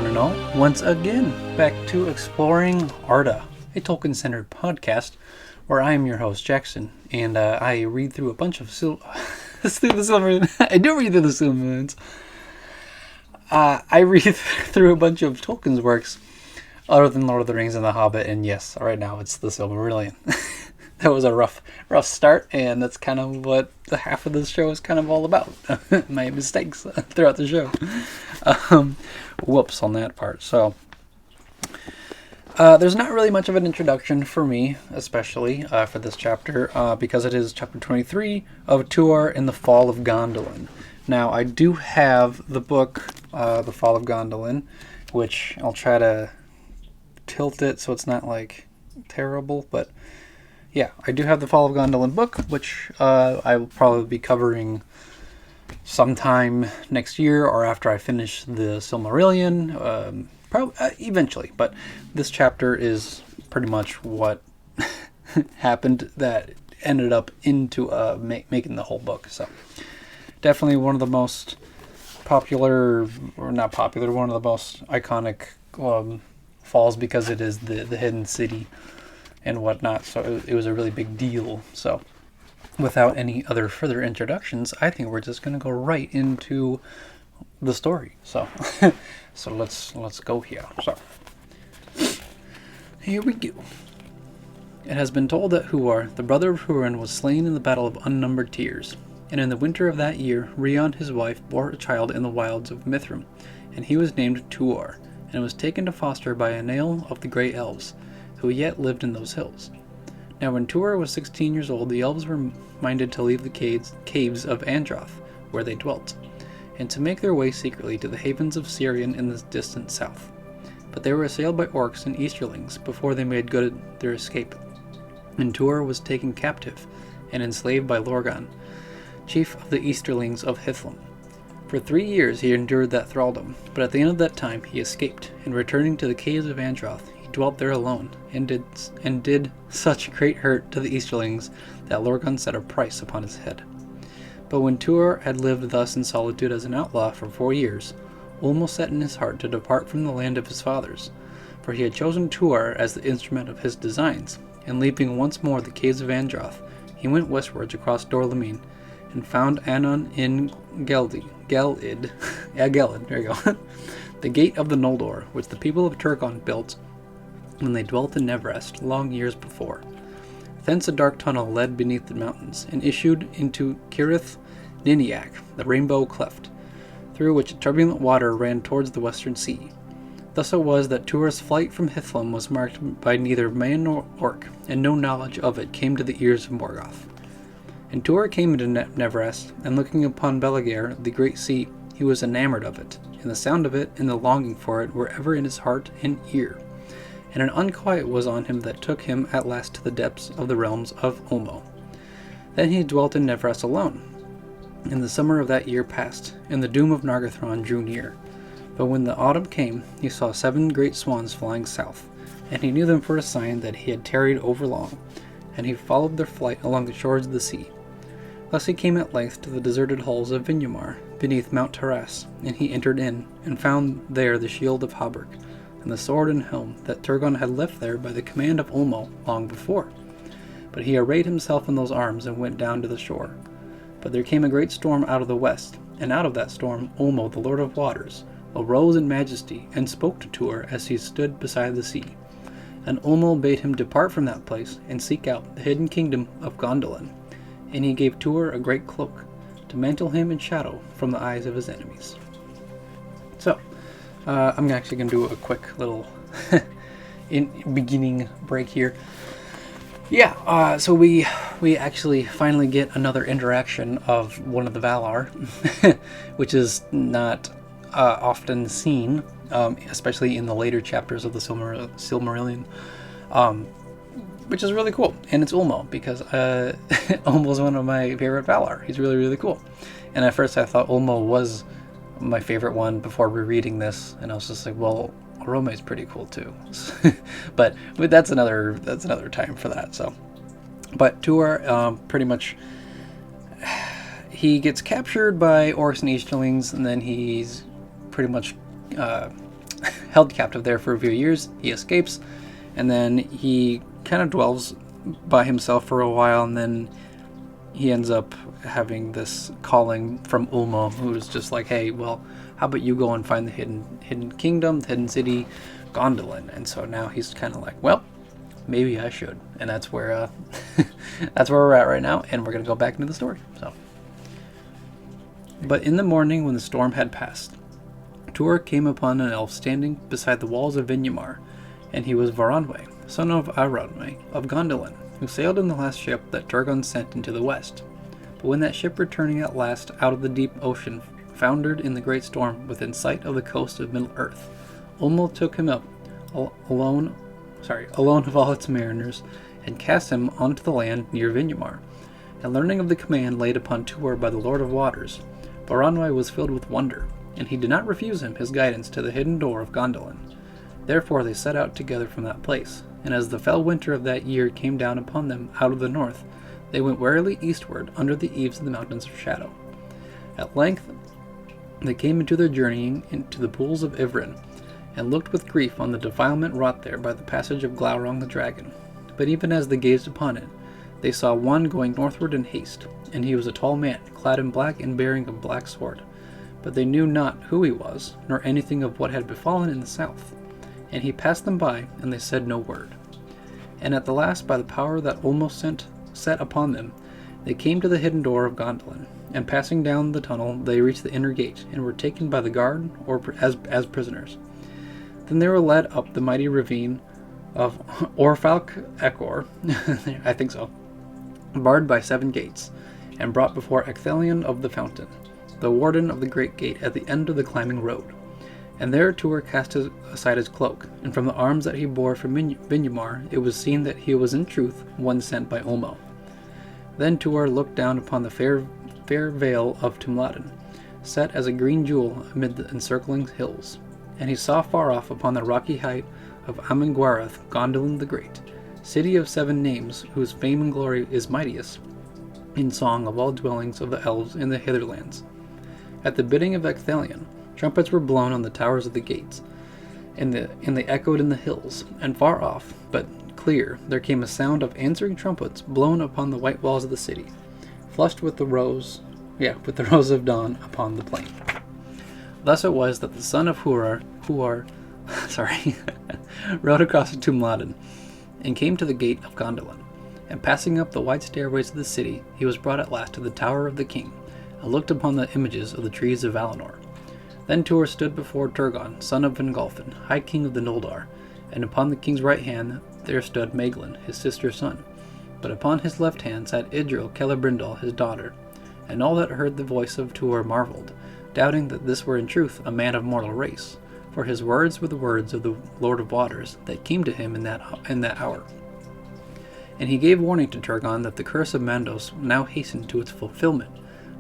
and all, once again back to Exploring Arda, a Tolkien-centered podcast where I am your host, Jackson, and I read through a bunch of I do read through the Silmarillions. I read through a bunch of Tolkien's works other than Lord of the Rings and The Hobbit, and yes, right now it's the Silmarillion. That was a rough start, and that's kind of what the half of this show is kind of all about. My mistakes throughout the show. Whoops on that part. So, there's not really much of an introduction for me, especially for this chapter, because it is chapter 23 of Tuor and the Fall of Gondolin. Now, I do have the book, The Fall of Gondolin, which I'll try to tilt it so it's not, like, terrible, but yeah, I do have the Fall of Gondolin book, which I will probably be covering sometime next year or after I finish the Silmarillion, probably eventually. But this chapter is pretty much what happened that ended up into making the whole book. So definitely one of the most popular, or not popular, one of the most iconic falls because it is the hidden city and whatnot, so it was a really big deal. So without any other further introductions, I think we're just gonna go right into the story. So so let's go here. So here we go. It has been told that Huar, the brother of Hurin, was slain in the Battle of Unnumbered Tears, and in the winter of that year Rion, his wife, bore a child in the wilds of Mithrim, and he was named Tuor, and was taken to foster by a Nail of the Grey Elves, who yet lived in those hills. Now when Tuor was 16 years old, the elves were minded to leave the caves of Androth, where they dwelt, and to make their way secretly to the havens of Sirion in the distant south. But they were assailed by orcs and Easterlings before they made good their escape, and Tuor was taken captive and enslaved by Lorgon, chief of the Easterlings of Hithlum. For 3 years he endured that thraldom, but at the end of that time he escaped, and returning to the caves of Androth, dwelt there alone, and did such great hurt to the Easterlings that Lorgon set a price upon his head. But when Tuor had lived thus in solitude as an outlaw for 4 years, Ulmo set in his heart to depart from the land of his fathers, for he had chosen Tuor as the instrument of his designs, and leaping once more the caves of Androth, he went westwards across Dorlamine, and found Anon in Gelid, there you go, the gate of the Noldor, which the people of Turgon built when they dwelt in Neverest long years before. Thence a dark tunnel led beneath the mountains, and issued into Cirith Niniac, the Rainbow Cleft, through which turbulent water ran towards the western sea. Thus it was that Tuor's flight from Hithlum was marked by neither man nor orc, and no knowledge of it came to the ears of Morgoth. And Tuor came into Neverest, and looking upon Belager, the great sea, he was enamored of it, and the sound of it and the longing for it were ever in his heart and ear. And an unquiet was on him that took him at last to the depths of the realms of Ulmo. Then he dwelt in Neverest alone. And the summer of that year passed, and the doom of Nargothrond drew near. But when the autumn came, he saw 7 great swans flying south, and he knew them for a sign that he had tarried overlong, and he followed their flight along the shores of the sea. Thus he came at length to the deserted halls of Vinyamar, beneath Mount Taras, and he entered in, and found there the shield of Haberk, and the sword and helm that Turgon had left there by the command of Ulmo long before. But he arrayed himself in those arms and went down to the shore. But there came a great storm out of the west, and out of that storm Ulmo, the Lord of Waters, arose in majesty, and spoke to Tuor as he stood beside the sea. And Ulmo bade him depart from that place, and seek out the hidden kingdom of Gondolin, and he gave Tuor a great cloak, to mantle him in shadow from the eyes of his enemies. So, I'm actually going to do a quick little beginning break here. Yeah, so we actually finally get another interaction of one of the Valar, which is not often seen, especially in the later chapters of the Silmarillion, which is really cool. And it's Ulmo, because Ulmo is one of my favorite Valar. He's really, really cool. And at first I thought Ulmo was my favorite one before rereading this, and I was just like, well, Orome is pretty cool too. but that's another time for that. So, but Tuor pretty much he gets captured by orcs and Easterlings, and then he's pretty much held captive there for a few years. He escapes, and then he kind of dwells by himself for a while, and then he ends up having this calling from Ulmo, who's just like, hey, well, how about you go and find the hidden kingdom, the hidden city, Gondolin. And so now he's kind of like, well, maybe I should. And that's where that's where we're at right now, and we're going to go back into the story. So, but in the morning when the storm had passed, Tuor came upon an elf standing beside the walls of Vinyamar, and he was Varanwe, son of Aranwe of Gondolin, who sailed in the last ship that Turgon sent into the west. But when that ship returning at last out of the deep ocean foundered in the great storm within sight of the coast of Middle-earth, Ulmo took him up alone of all its mariners, and cast him onto the land near Vinyamar. And learning of the command laid upon Tuor by the Lord of Waters, Varanwe was filled with wonder, and he did not refuse him his guidance to the hidden door of Gondolin. Therefore they set out together from that place, and as the fell winter of that year came down upon them out of the north, they went warily eastward under the eaves of the mountains of shadow. At length they came into their journeying into the pools of Ivrin, and looked with grief on the defilement wrought there by the passage of Glaurung the dragon. But even as they gazed upon it, they saw one going northward in haste, and he was a tall man, clad in black and bearing a black sword. But they knew not who he was, nor anything of what had befallen in the south. And he passed them by, and they said no word. And at the last, by the power that almost set upon them, they came to the hidden door of Gondolin, and passing down the tunnel, they reached the inner gate, and were taken by the guard, or as prisoners. Then they were led up the mighty ravine of Orfalk Ekor, I think so, barred by 7 gates, and brought before Ecthelion of the Fountain, the warden of the great gate at the end of the climbing road. And there Tuor cast aside his cloak, and from the arms that he bore from Vinyamar it was seen that he was in truth one sent by Ulmo. Then Tuor looked down upon the fair vale of Tumladen, set as a green jewel amid the encircling hills, and he saw far off upon the rocky height of Amenguarath Gondolin the Great, city of 7 names, whose fame and glory is mightiest in song of all dwellings of the elves in the hitherlands. At the bidding of Ecthelion, trumpets were blown on the towers of the gates, and they echoed in the hills, and far off, but clear, there came a sound of answering trumpets blown upon the white walls of the city, flushed with the rose of dawn upon the plain. Thus it was that the son of Huar rode across to Tumladen, and came to the gate of Gondolin, and passing up the wide stairways of the city, he was brought at last to the tower of the king, and looked upon the images of the trees of Valinor. Then Tuor stood before Turgon, son of Vingolfin, high king of the Noldor, and upon the king's right hand there stood Maeglin, his sister's son, but upon his left hand sat Idril Celebrimbor, his daughter. And all that heard the voice of Tuor marveled, doubting that this were in truth a man of mortal race, for his words were the words of the Lord of Waters that came to him in that hour. And he gave warning to Turgon that the Curse of Mandos now hastened to its fulfillment,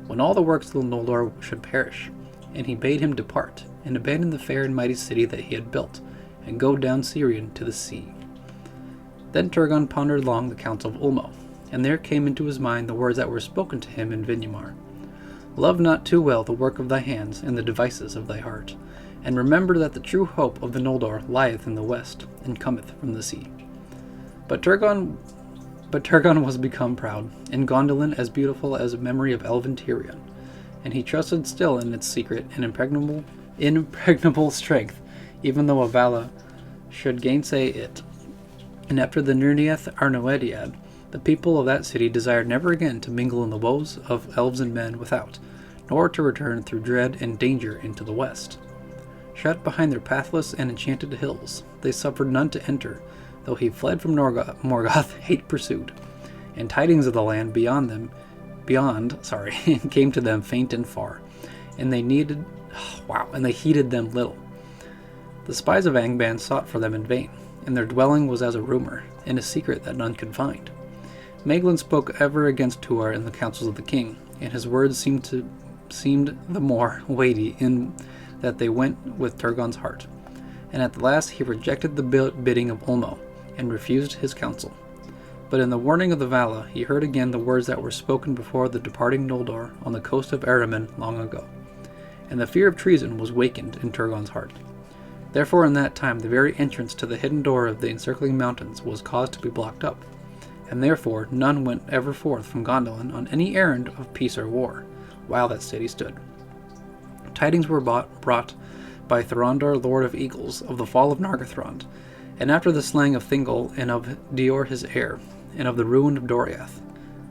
when all the works of the Noldor should perish. And he bade him depart, and abandon the fair and mighty city that he had built, and go down Sirion to the sea. Then Turgon pondered long the counsel of Ulmo, and there came into his mind the words that were spoken to him in Vinyamar. Love not too well the work of thy hands and the devices of thy heart, and remember that the true hope of the Noldor lieth in the west, and cometh from the sea. But Turgon was become proud, and Gondolin as beautiful as a memory of elven Tyrion, and he trusted still in its secret and impregnable strength, even though a Vala should gainsay it. And after the Nirneath Arnoediad, the people of that city desired never again to mingle in the woes of elves and men without, nor to return through dread and danger into the west. Shut behind their pathless and enchanted hills, they suffered none to enter, though he fled from Morgoth, hate pursued, and tidings of the land beyond came to them faint and far, and they heeded them little. The spies of Angband sought for them in vain, and their dwelling was as a rumor, and a secret that none could find. Maeglin spoke ever against Tuor in the councils of the king, and his words seemed the more weighty in that they went with Turgon's heart. And at the last he rejected the bidding of Ulmo, and refused his counsel. But in the warning of the Vala he heard again the words that were spoken before the departing Noldor on the coast of Eremen long ago, and the fear of treason was wakened in Turgon's heart. Therefore in that time the very entrance to the hidden door of the encircling mountains was caused to be blocked up, and therefore none went ever forth from Gondolin on any errand of peace or war, while that city stood. Tidings were brought by Thorondor, Lord of Eagles, of the fall of Nargothrond, and after the slaying of Thingol and of Dior his heir, and of the ruin of Doriath.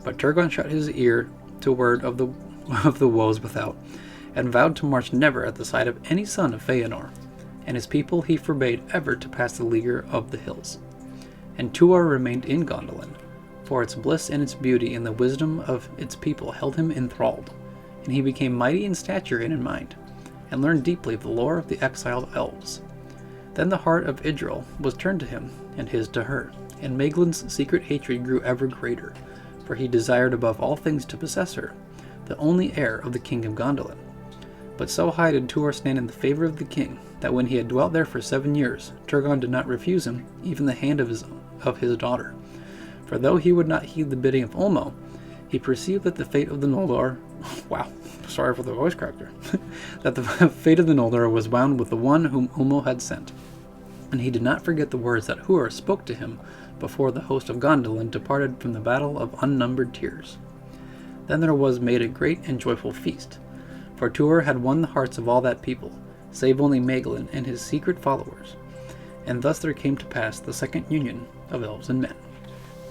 But Turgon shut his ear to word of the woes without, and vowed to march never at the sight of any son of Feanor, and his people he forbade ever to pass the leaguer of the hills. And Tuor remained in Gondolin, for its bliss and its beauty and the wisdom of its people held him enthralled, and he became mighty in stature and in mind, and learned deeply of the lore of the exiled elves. Then the heart of Idril was turned to him, and his to her, and Maeglin's secret hatred grew ever greater, for he desired above all things to possess her, the only heir of the king of Gondolin. But so high did Tuor stand in the favor of the king, that when he had dwelt there for 7 years, Turgon did not refuse him even the hand of his daughter. For though he would not heed the bidding of Ulmo, he perceived that the fate of the Noldor wow, sorry for the voice cracker that the fate of the Noldor was bound with the one whom Ulmo had sent. And he did not forget the words that Huor spoke to him before the host of Gondolin departed from the battle of unnumbered tears. Then there was made a great and joyful feast, for Tuor had won the hearts of all that people, save only Maeglin and his secret followers. And thus there came to pass the second union of elves and men.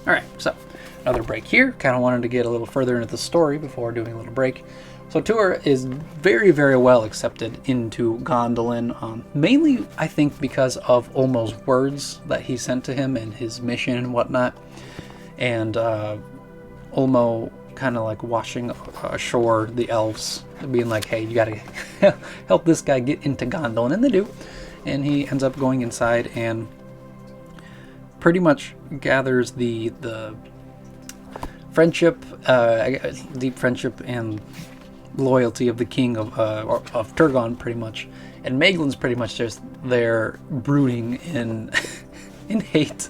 Alright, so another break here. Kind of wanted to get a little further into the story before doing a little break. So Tuor is very, very well accepted into Gondolin, mainly, I think, because of Ulmo's words that he sent to him and his mission and whatnot. And Ulmo kind of like washing ashore the elves, being like, hey, you gotta help this guy get into Gondolin, and they do. And he ends up going inside and pretty much gathers the friendship, deep friendship and loyalty of the king of Turgon, pretty much. And Maeglin's pretty much just there brooding in in hate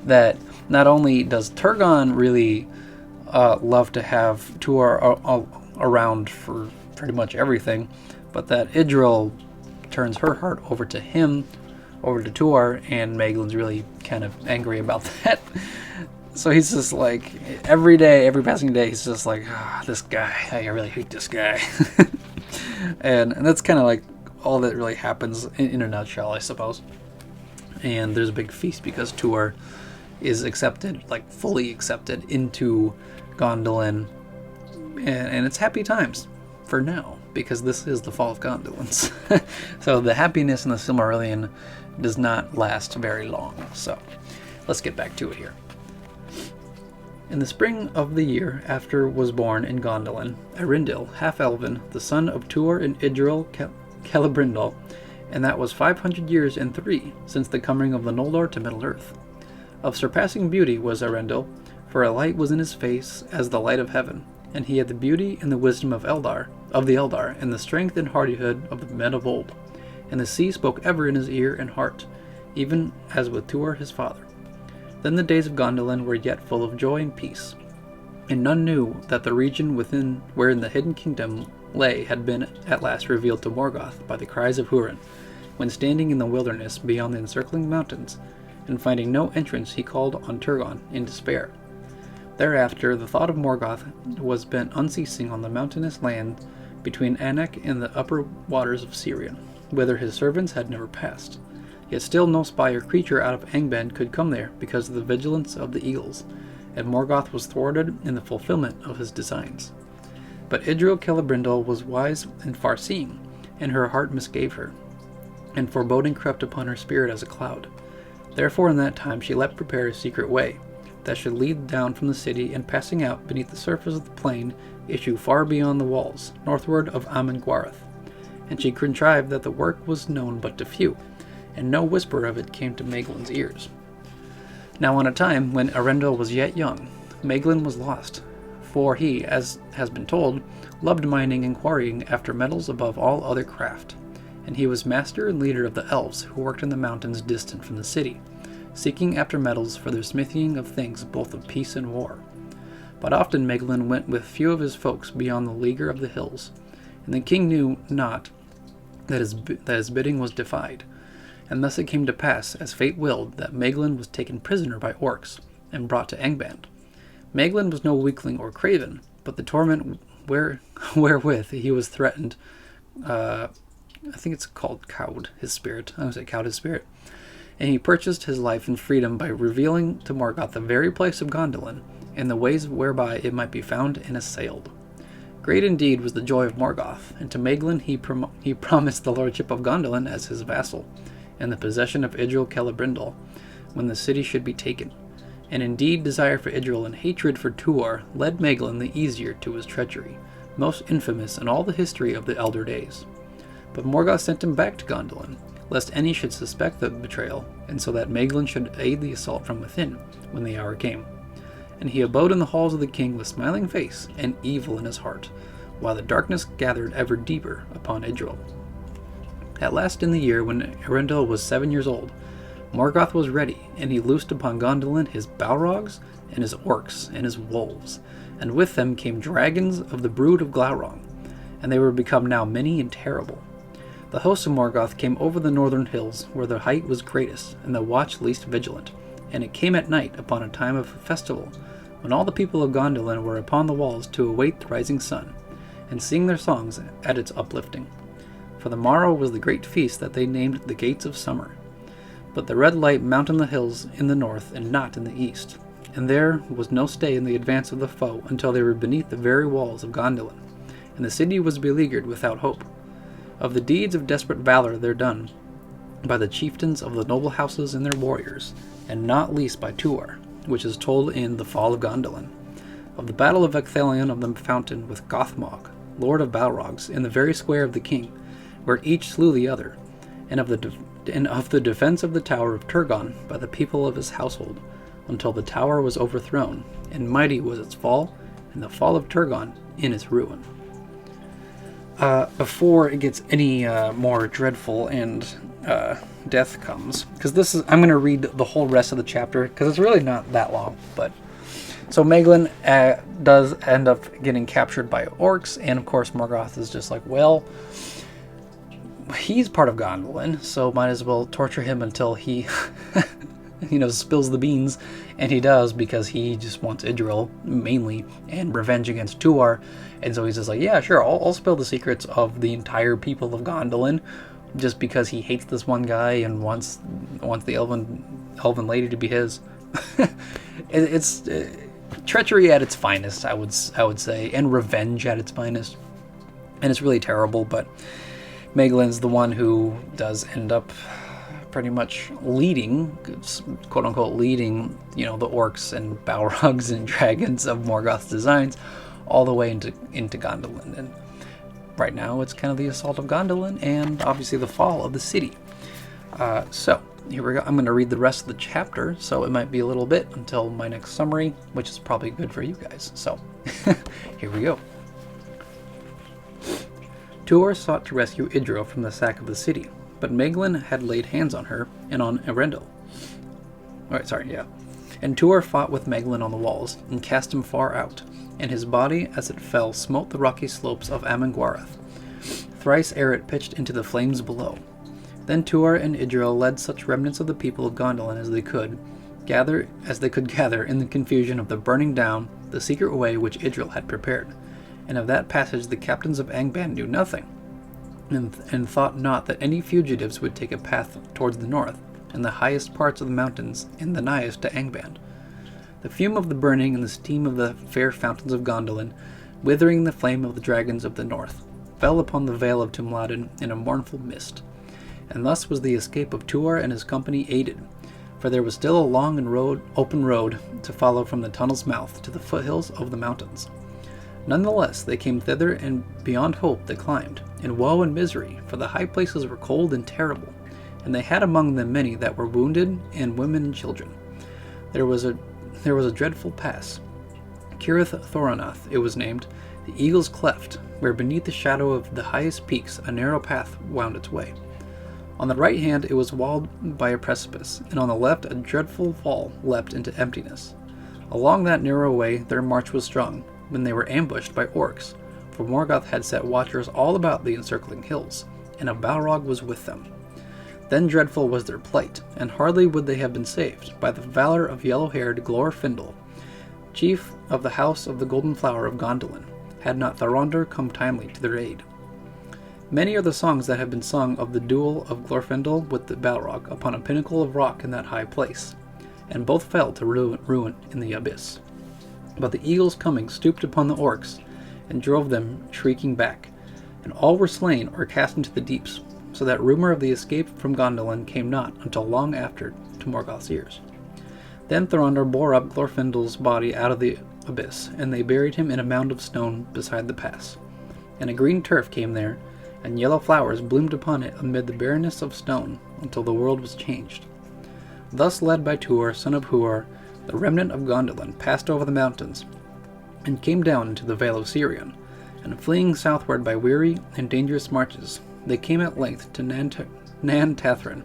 that not only does Turgon really love to have Tuor around for pretty much everything, but that Idril turns her heart over to him, over to Tuor, and Maeglin's really kind of angry about that. So he's just like, every day, every passing day, he's just like, this guy, I really hate this guy. and that's kind of like all that really happens in a nutshell, I suppose. And there's a big feast because Tuor is accepted, like fully accepted into Gondolin, and it's happy times for now, because this is the fall of Gondolin. So the happiness in the Silmarillion does not last very long. So let's get back to it here. In the spring of the year after was born in Gondolin, Earendil, Halfelven, the son of Tuor and Idril Celebrimbor, and that was 500 years and 3 since the coming of the Noldor to Middle-earth. Of surpassing beauty was Earendil, for a light was in his face as the light of heaven, and he had the beauty and the wisdom of the Eldar, and the strength and hardihood of the men of old. And the sea spoke ever in his ear and heart, even as with Tuor his father. Then the days of Gondolin were yet full of joy and peace, and none knew that the region wherein the hidden kingdom lay had been at last revealed to Morgoth by the cries of Hurin, when standing in the wilderness beyond the encircling mountains, and finding no entrance he called on Turgon in despair. Thereafter the thought of Morgoth was bent unceasing on the mountainous land between Anak and the upper waters of Sirion, whither his servants had never passed. Yet still no spy or creature out of Angband could come there because of the vigilance of the eagles, and Morgoth was thwarted in the fulfillment of his designs. But Idril Celebrimbor was wise and far-seeing, and her heart misgave her, and foreboding crept upon her spirit as a cloud. Therefore in that time she let prepare a secret way, that should lead down from the city, and passing out beneath the surface of the plain, issue far beyond the walls, northward of Amon-Gwareth. And she contrived that the work was known but to few, and no whisper of it came to Maeglin's ears. Now on a time when Earendil was yet young, Maeglin was lost, for he, as has been told, loved mining and quarrying after metals above all other craft, and he was master and leader of the elves who worked in the mountains distant from the city, seeking after metals for their smithing of things both of peace and war. But often Maeglin went with few of his folks beyond the leaguer of the hills, and the king knew not that his bidding was defied. And thus it came to pass, as fate willed, that Maeglin was taken prisoner by orcs and brought to Angband. Maeglin was no weakling or craven, but the torment wherewith he was threatened, I think it's called cowed his spirit. I would say cowed his spirit. And he purchased his life and freedom by revealing to Morgoth the very place of Gondolin, and the ways whereby it might be found and assailed. Great indeed was the joy of Morgoth, and to Maeglin he promised the lordship of Gondolin as his vassal, and the possession of Idril Celebrimbor, when the city should be taken. And indeed desire for Idril and hatred for Tuor led Maeglin the easier to his treachery, most infamous in all the history of the elder days. But Morgoth sent him back to Gondolin, lest any should suspect the betrayal, and so that Maeglin should aid the assault from within, when the hour came. And he abode in the halls of the king with smiling face and evil in his heart, while the darkness gathered ever deeper upon Idril. At last in the year when Earendil was 7 years old, Morgoth was ready, and he loosed upon Gondolin his Balrogs, and his orcs, and his wolves, and with them came dragons of the brood of Glaurung, and they were become now many and terrible. The host of Morgoth came over the northern hills, where the height was greatest, and the watch least vigilant, and it came at night upon a time of festival, when all the people of Gondolin were upon the walls to await the rising sun, and sing their songs at its uplifting. For the morrow was the great feast that they named the Gates of Summer. But the red light mounted the hills in the north and not in the east, and there was no stay in the advance of the foe until they were beneath the very walls of Gondolin, and the city was beleaguered without hope. Of the deeds of desperate valor there done by the chieftains of the noble houses and their warriors, and not least by Tuor, which is told in The Fall of Gondolin. Of the battle of Ecthelion of the Fountain with Gothmog, lord of Balrogs, in the very square of the king, where each slew the other, and of the defense of the tower of Turgon by the people of his household, until the tower was overthrown, and mighty was its fall, and the fall of Turgon in its ruin. Before it gets any more dreadful and death comes, because I'm going to read the whole rest of the chapter, because it's really not that long, but... So Maeglin does end up getting captured by orcs, and of course Morgoth is just like, well, he's part of Gondolin, so might as well torture him until he, spills the beans, and he does, because he just wants Idril, mainly, and revenge against Tuor, and so he's just like, yeah, sure, I'll spill the secrets of the entire people of Gondolin, just because he hates this one guy and wants the elven lady to be his. It's treachery at its finest, I would say, and revenge at its finest, and it's really terrible, but Maeglin's the one who does end up pretty much leading, quote-unquote leading, the orcs and Balrogs and dragons of Morgoth's designs all the way into Gondolin. And right now it's kind of the assault of Gondolin and obviously the fall of the city. So here we go. I'm going to read the rest of the chapter, so it might be a little bit until my next summary, which is probably good for you guys. So here we go. Tuor sought to rescue Idril from the sack of the city, but Maeglin had laid hands on her and on Earendil. And Tuor fought with Maeglin on the walls, and cast him far out, and his body, as it fell, smote the rocky slopes of Amangwarath, thrice ere it pitched into the flames below. Then Tuor and Idril led such remnants of the people of Gondolin as they could gather in the confusion of the burning down the secret way which Idril had prepared. And of that passage the captains of Angband knew nothing, and thought not that any fugitives would take a path towards the north, and the highest parts of the mountains, and the nighest to Angband. The fume of the burning and the steam of the fair fountains of Gondolin, withering the flame of the dragons of the north, fell upon the vale of Tumladin in a mournful mist. And thus was the escape of Tuor and his company aided, for there was still a long and open road to follow from the tunnel's mouth to the foothills of the mountains. Nonetheless, they came thither, and beyond hope they climbed, in woe and misery, for the high places were cold and terrible, and they had among them many that were wounded, and women and children. There was a dreadful pass, Cirith Thoranath it was named, the Eagle's Cleft, where beneath the shadow of the highest peaks a narrow path wound its way. On the right hand it was walled by a precipice, and on the left a dreadful fall leapt into emptiness. Along that narrow way their march was strong, when they were ambushed by orcs, for Morgoth had set watchers all about the encircling hills, and a Balrog was with them. Then dreadful was their plight, and hardly would they have been saved by the valor of yellow-haired Glorfindel, chief of the house of the Golden Flower of Gondolin, had not Thorondr come timely to their aid. Many are the songs that have been sung of the duel of Glorfindel with the Balrog upon a pinnacle of rock in that high place, and both fell to ruin in the abyss. But the eagle's coming stooped upon the orcs, and drove them shrieking back, and all were slain or cast into the deeps, so that rumor of the escape from Gondolin came not until long after to Morgoth's ears. Then Thorondr bore up Glorfindel's body out of the abyss, and they buried him in a mound of stone beside the pass. And a green turf came there, and yellow flowers bloomed upon it amid the barrenness of stone, until the world was changed. Thus led by Tuor, son of Huor, the remnant of Gondolin passed over the mountains, and came down into the Vale of Sirion, and fleeing southward by weary and dangerous marches, they came at length to Nan Tathrin,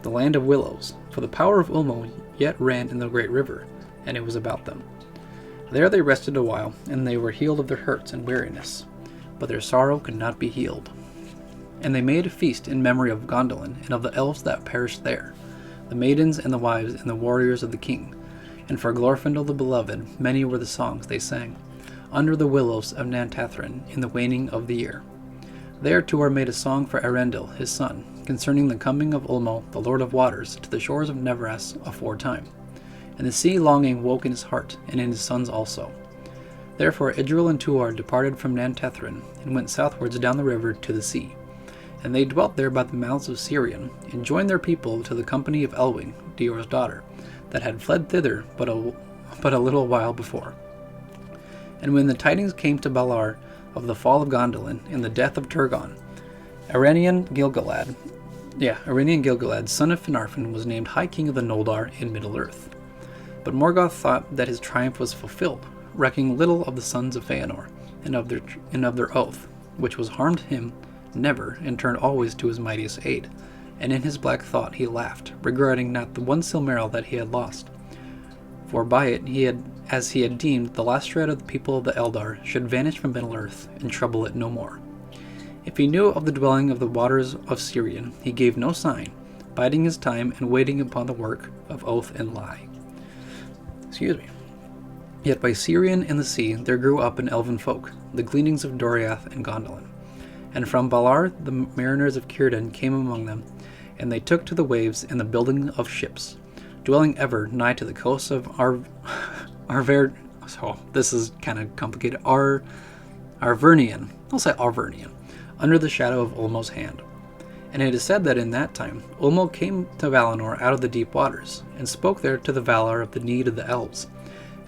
the land of willows, for the power of Ulmo yet ran in the great river, and it was about them. There they rested a while, and they were healed of their hurts and weariness, but their sorrow could not be healed. And they made a feast in memory of Gondolin and of the elves that perished there, the maidens and the wives and the warriors of the king. And for Glorfindel the beloved, many were the songs they sang, under the willows of Nan Tathrin in the waning of the year. There Tuor made a song for Earendil, his son, concerning the coming of Ulmo, the Lord of Waters, to the shores of Neveras aforetime. And the sea longing woke in his heart, and in his sons also. Therefore Idril and Tuor departed from Nan Tathrin, and went southwards down the river to the sea. And they dwelt there by the mouths of Sirion, and joined their people to the company of Elwing, Dior's daughter, that had fled thither but a little while before. And when the tidings came to Valar of the fall of Gondolin and the death of Turgon, Eärendil Gil-galad, son of Finarfin, was named High King of the Noldor in Middle-earth. But Morgoth thought that his triumph was fulfilled, recking little of the sons of Feanor, and of their oath, which was harmed him never, and turned always to his mightiest aid. And in his black thought he laughed, regretting not the one Silmaril that he had lost. For by it as he had deemed, the last shred of the people of the Eldar should vanish from Middle-earth, and trouble it no more. If he knew of the dwelling of the waters of Sirion, he gave no sign, biding his time and waiting upon the work of oath and lie. Yet by Sirion and the sea there grew up an elven folk, the gleanings of Doriath and Gondolin. And from Valar the mariners of Círdan came among them, and they took to the waves and the building of ships, dwelling ever nigh to the coasts of so this is kind of complicated. Arvernian. I'll say Arvernian, under the shadow of Ulmo's hand. And it is said that in that time Ulmo came to Valinor out of the deep waters, and spoke there to the Valar of the need of the elves,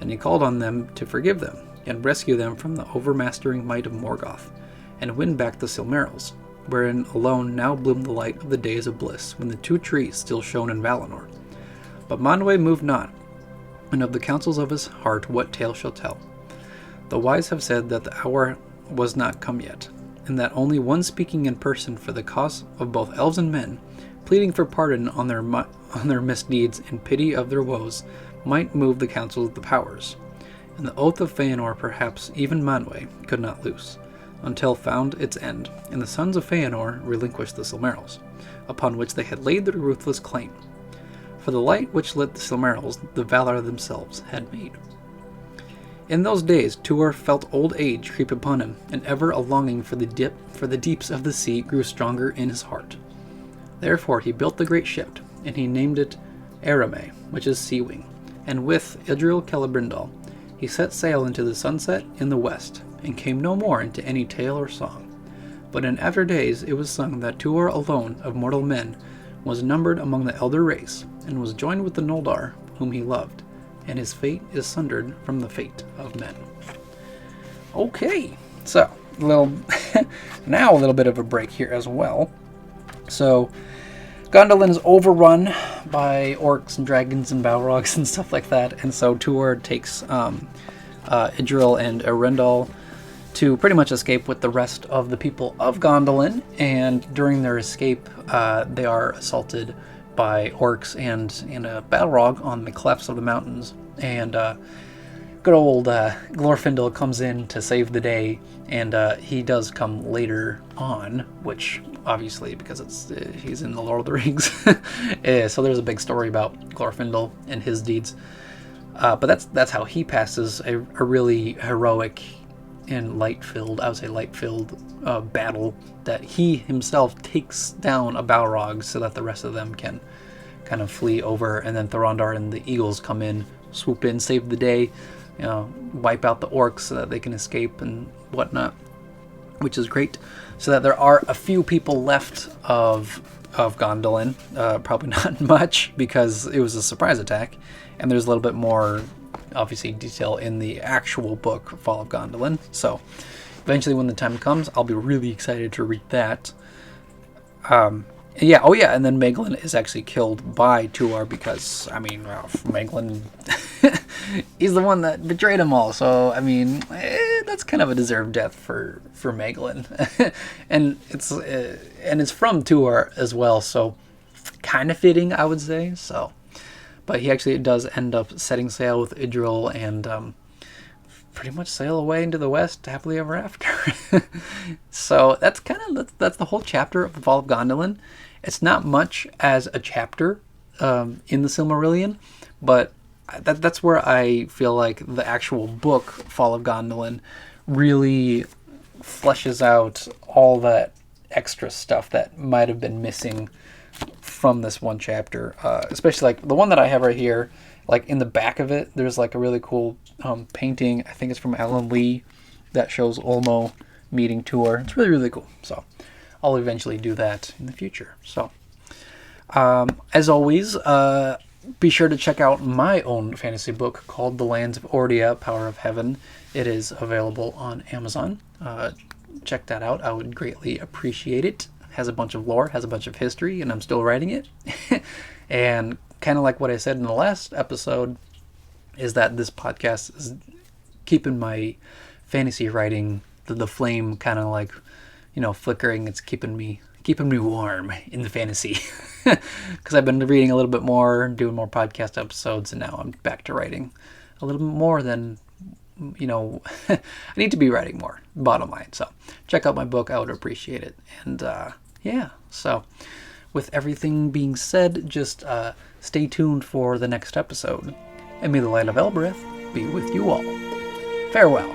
and he called on them to forgive them, and rescue them from the overmastering might of Morgoth, and win back the Silmarils, wherein alone now bloomed the light of the days of bliss, when the two trees still shone in Valinor. But Manwë moved not, and of the counsels of his heart what tale shall tell? The wise have said that the hour was not come yet, and that only one speaking in person for the cause of both elves and men, pleading for pardon on their misdeeds and pity of their woes, might move the councils of the powers. And the oath of Feanor perhaps even Manwë could not loose, until found its end, and the sons of Feanor relinquished the Silmarils, upon which they had laid their ruthless claim. For the light which lit the Silmarils the Valar themselves had made. In those days Tuor felt old age creep upon him, and ever a longing for the deeps of the sea grew stronger in his heart. Therefore he built the great ship, and he named it Arame, which is Sea Wing, and with Idril Celebrimbor he set sail into the sunset in the west, and came no more into any tale or song. But in after days it was sung that Tuor alone of mortal men was numbered among the elder race, and was joined with the Noldor whom he loved, and his fate is sundered from the fate of men. Okay, so now a little bit of a break here as well. So Gondolin's overrun by orcs and dragons and balrogs and stuff like that, and so Tuor takes Idril and Eärendil to pretty much escape with the rest of the people of Gondolin, and during their escape they are assaulted by orcs and a balrog on the clefts of the mountains, and good old Glorfindel comes in to save the day, and he does come later on, which obviously because he's in the Lord of the Rings, so there's a big story about Glorfindel and his deeds. But that's how he passes a really heroic and light-filled battle that he himself takes down a Balrog so that the rest of them can kind of flee over, and then Thorondar and the Eagles come in, swoop in, save the day, wipe out the orcs so that they can escape and whatnot, which is great. So that there are a few people left of Gondolin, probably not much because it was a surprise attack, and there's a little bit more, obviously, detail in the actual book, Fall of Gondolin. So eventually when the time comes, I'll be really excited to read that. And then Maeglin is actually killed by Tuor because, Maeglin, he's the one that betrayed them all, so, that's kind of a deserved death for Maeglin. and it's from Tuor as well, so kind of fitting, I would say, so. But he actually does end up setting sail with Idril and pretty much sail away into the west happily ever after. So that's the whole chapter of the Fall of Gondolin. It's not much as a chapter in the Silmarillion, but that's where I feel like the actual book, Fall of Gondolin, really fleshes out all that extra stuff that might have been missing from this one chapter. Especially like the one that I have right here, like in the back of it, there's like a really cool painting. I think it's from Alan Lee that shows Ulmo meeting Tuor. It's really, really cool. So I'll eventually do that in the future. So, as always, be sure to check out my own fantasy book called The Lands of Ordia, Power of Heaven. It is available on Amazon. Check that out. I would greatly appreciate it. Has a bunch of lore, has a bunch of history, and I'm still writing it. And kind of like what I said in the last episode, is that this podcast is keeping my fantasy writing, the flame kind of like, flickering. It's keeping me warm in the fantasy, because I've been reading a little bit more, doing more podcast episodes, and now I'm back to writing a little bit more than, I need to be writing more, bottom line. So check out my book. I would appreciate it. And so with everything being said, just stay tuned for the next episode, and may the light of Elbereth be with you all. Farewell.